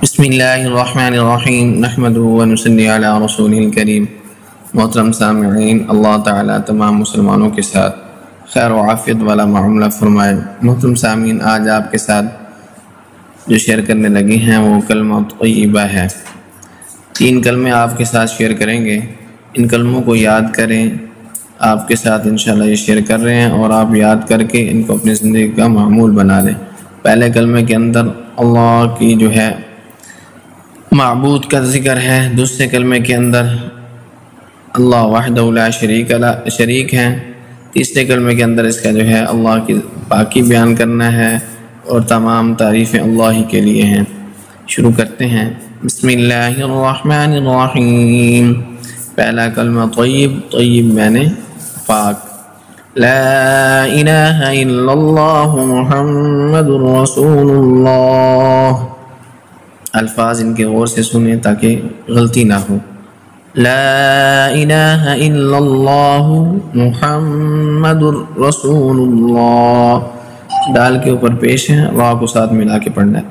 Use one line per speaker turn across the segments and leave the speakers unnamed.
بسم اللہ الرحمن الرحیم نحمدہ ونصلی علی رسولہ الکریم۔ محترم سامعین، اللہ تعالیٰ تمام مسلمانوں کے ساتھ خیر و عافیت والا معاملہ فرمائے۔ محترم سامعین، آج آپ کے ساتھ جو شیئر کرنے لگے ہیں وہ کلمہ طیبہ ہے۔ 3 کلمے آپ کے ساتھ شیئر کریں گے، ان کلموں کو یاد کریں۔ آپ کے ساتھ انشاءاللہ یہ شیئر کر رہے ہیں اور آپ یاد کر کے ان کو اپنی زندگی کا معمول بنا لیں۔ پہلے کلمے کے اندر اللہ کی جو ہے معبود کا ذکر ہے، دوسرے کلمے کے اندر اللہ وحدہ لا شریک ہے، تیسرے کلمے کے اندر اس کا جو ہے اللہ کی پاکی بیان کرنا ہے اور تمام تعریفیں اللہ ہی کے لیے ہیں۔ شروع کرتے ہیں۔ بسم اللہ الرحمن الرحیم۔ پہلا کلمہ طیب یعنی پاک۔ لا الہ الا اللہ محمد رسول اللہ۔ الفاظ ان کے غور سے سنیں تاکہ غلطی نہ ہو۔ لا الہ الا اللہ محمد رسول اللہ، ڈال کے اوپر پیش ہے، را کو ساتھ ملا کے پڑھنا ہے۔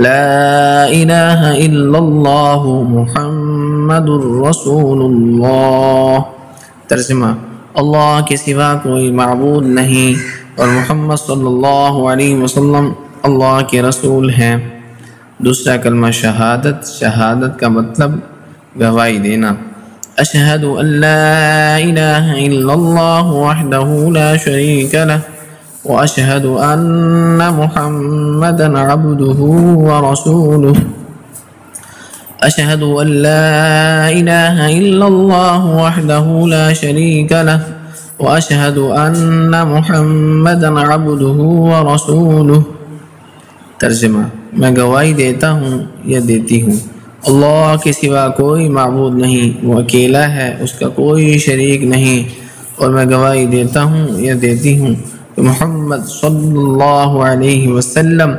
لا الہ الا اللہ محمد رسول اللہ۔ ترجمہ: اللہ کے سوا کوئی معبود نہیں اور محمد صلی اللہ علیہ وسلم اللہ کے رسول ہیں۔ دوسرا کلمہ شہادت کا مطلب گواہی دینا۔ اشہد ان لا الہ الا اللہ وحدہ لا شریک لہ واشہد ان محمدا عبدہ ورسولہ۔ اشہد ان لا الہ الا اللہ وحدہ لا شریک لہ واشہد ان محمدا عبدہ ورسولہ۔ ترجمہ: میں گواہی دیتا ہوں یا دیتی ہوں اللہ کے سوا کوئی معبود نہیں، وہ اکیلا ہے، اس کا کوئی شریک نہیں، اور میں گواہی دیتا ہوں یا دیتی ہوں کہ محمد صلی اللہ علیہ وسلم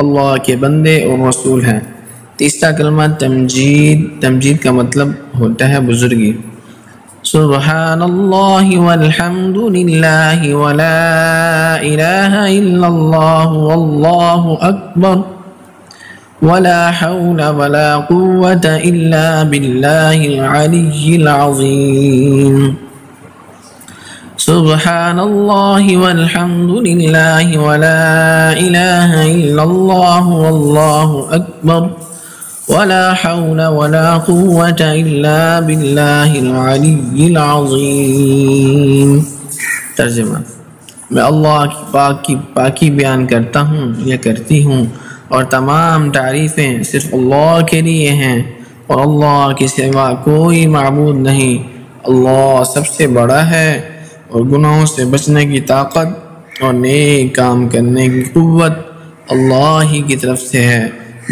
اللہ کے بندے اور رسول ہیں۔ تیسرا کلمہ تمجید کا مطلب ہوتا ہے بزرگی۔ سبحان اللہ والحمد للہ ولا الہ الا اللہ واللہ اکبر ولا حول ولا قوة الا باللہ العلی العظیم۔ سبحان اللہ والحمد للہ ولا الہ الا اللہ واللہ اکبر ولا حول ولا قوة الا باللہ العلی العظیم۔ ترجمہ: میں اللہ کی پاکی بیان کرتا ہوں یا کرتی ہوں اور تمام تعریفیں صرف اللہ کے لیے ہیں اور اللہ کے سوا کوئی معبود نہیں۔ اللہ سب سے بڑا ہے اور گناہوں سے بچنے کی طاقت اور نیک کام کرنے کی قوت اللہ ہی کی طرف سے ہے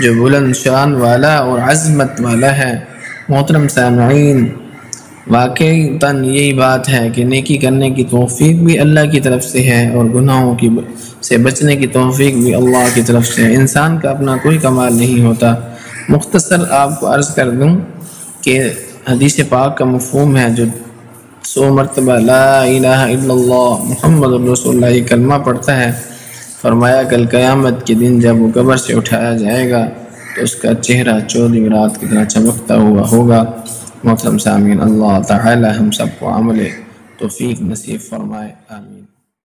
جو بلند شان والا اور عظمت والا ہے۔ محترم سامعین، واقعی یہی بات ہے کہ نیکی کرنے کی توفیق بھی اللہ کی طرف سے ہے اور گناہوں سے بچنے کی توفیق بھی اللہ کی طرف سے ہے۔ انسان کا اپنا کوئی کمال نہیں ہوتا۔ مختصر آپ کو عرض کر دوں کہ حدیث پاک کا مفہوم ہے جو 100 مرتبہ لا الہ الا اللہ محمد رسول اللہ یہ کلمہ پڑھتا ہے، فرمایا کل قیامت کے دن جب وہ قبر سے اٹھایا جائے گا تو اس کا چہرہ 14 رات کی طرح چمکتا ہوا ہوگا۔ محترم سامعین، اللہ تعالی ہم سب کو عمل توفیق نصیب فرمائے، آمین۔